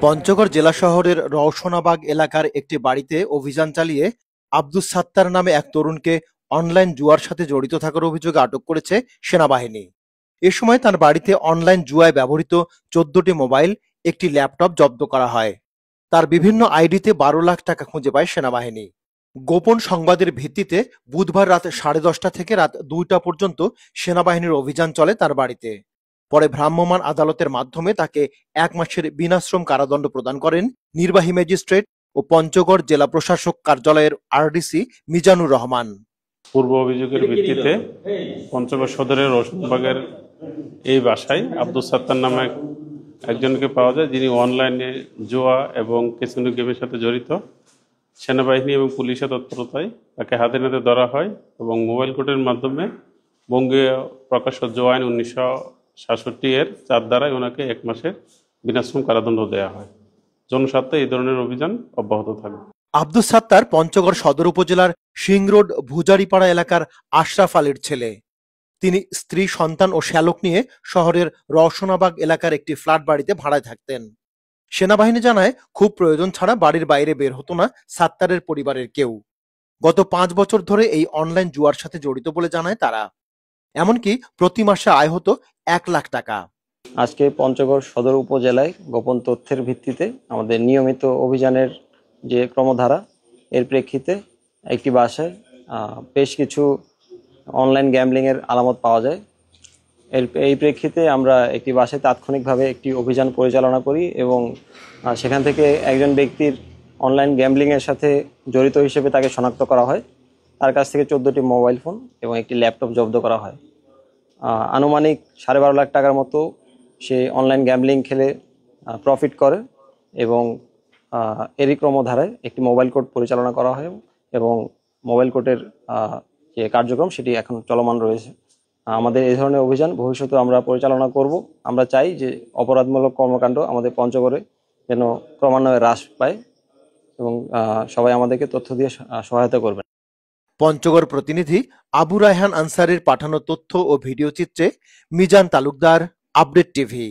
পঞ্চগড় জেলা শহরের রওশনাবাগ এলাকার একটি বাড়িতে অভিযান চালিয়ে আব্দুস সাত্তার নামে এক তরুণকে অনলাইন জুয়ার সাথে জড়িত থাকার অভিযোগে আটক করেছে সেনাবাহিনী। এ সময় তার বাড়িতে অনলাইন জুয়ায় ব্যবহৃত ১৪টি মোবাইল, একটি ল্যাপটপ জব্দ করা হয়। তার বিভিন্ন আইডিতে ১২ লাখ টাকা খুঁজে পায় সেনাবাহিনী। গোপন সংবাদের ভিত্তিতে বুধবার রাত 10:30 থেকে রাত 2টা পর্যন্ত সেনাবাহিনীর অভিযান চলে তার বাড়িতে। পরে ভ্রাম্যমাণ আদালতের মাধ্যমে তাকে ১ মাসের বিনাশ্রম কারাদণ্ড প্রদান করেন নির্বাহী ম্যাজিস্ট্রেট ও পঞ্চগড় জেলা প্রশাসক কার্যালয়ের আরডিসি মিজানুর রহমান। পূর্ব অভিযোগের ভিত্তিতে পঞ্চগড় সদরের রওশনবাগের এই বাসায় আব্দুস সাত্তার নামে একজনকে পাওয়া যায়, যিনি অনলাইনে জুয়া এবং ক্যাসিনো গেমের সাথে জড়িত। সেনাবাহিনী এবং পুলিশের তৎপরতায় তাকে হাতে নাতে ধরা হয় এবং মোবাইল কোর্টের মাধ্যমে বঙ্গীয় প্রকাশ্য জুয়া আইন 1966 এর 4 ধারায় ওনাকে 1 মাসের বিনাশ্রম কারাদণ্ড দেওয়া হয়। জনস্বার্থে এই ধরনের অভিযান অব্যাহত থাকবে। আব্দুস সাত্তার পঞ্চগড় সদর উপজেলার সিংরোড ভুজারিপাড়া এলাকার আশরাফ আলীর ছেলে। তিনি স্ত্রী, সন্তান ও শ্যালক নিয়ে শহরের রওশনাবাগ এলাকার একটি ফ্ল্যাট বাড়িতে ভাড়ায় থাকতেন। সেনাবাহিনী জানায়, খুব প্রয়োজন ছাড়া বাড়ির বাইরে বের হতো না সাত্তারের পরিবারের কেউ। গত 5 বছর ধরে এই অনলাইন জুয়ার সাথে জড়িত বলে জানায় তারা। এমনকি প্রতি মাসে আয় হতো 1 লাখ টাকা। আজকে পঞ্চগড় সদর উপজেলায় গোপন তথ্যের ভিত্তিতে আমাদের নিয়মিত অভিযানের যে ক্রমধারা, এর প্রেক্ষিতে একটি বাসায় বেশ কিছু অনলাইন গ্যাম্বলিংয়ের আলামত পাওয়া যায়। এই প্রেক্ষিতে আমরা একটি বাসায় তাৎক্ষণিকভাবে একটি অভিযান পরিচালনা করি এবং সেখান থেকে একজন ব্যক্তির অনলাইন গ্যাম্বলিংয়ের সাথে জড়িত হিসেবে তাকে শনাক্ত করা হয়। তার কাছ থেকে 14টি মোবাইল ফোন এবং একটি ল্যাপটপ জব্দ করা হয়। আনুমানিক 12.5 লাখ টাকার মতো সে অনলাইন গ্যাম্বলিং খেলে প্রফিট করে এবং এরই ক্রমধারায় একটি মোবাইল কোর্ট পরিচালনা করা হয় এবং মোবাইল কোর্টের যে কার্যক্রম সেটি এখন চলমান রয়েছে। আমাদের এই ধরনের অভিযান ভবিষ্যতে আমরা পরিচালনা করব। আমরা চাই যে অপরাধমূলক কর্মকাণ্ড আমাদের পঞ্চগড়ে যেন ক্রমান্বয়ে হ্রাস পায় এবং সবাই আমাদেরকে তথ্য দিয়ে সহায়তা করবেন। পঞ্চগড় প্রতিনিধি আবু রায়হান আনসারের পাঠানো তথ্য ও ভিডিও চিত্রে মিজান তালুকদার, আপডেট টিভি।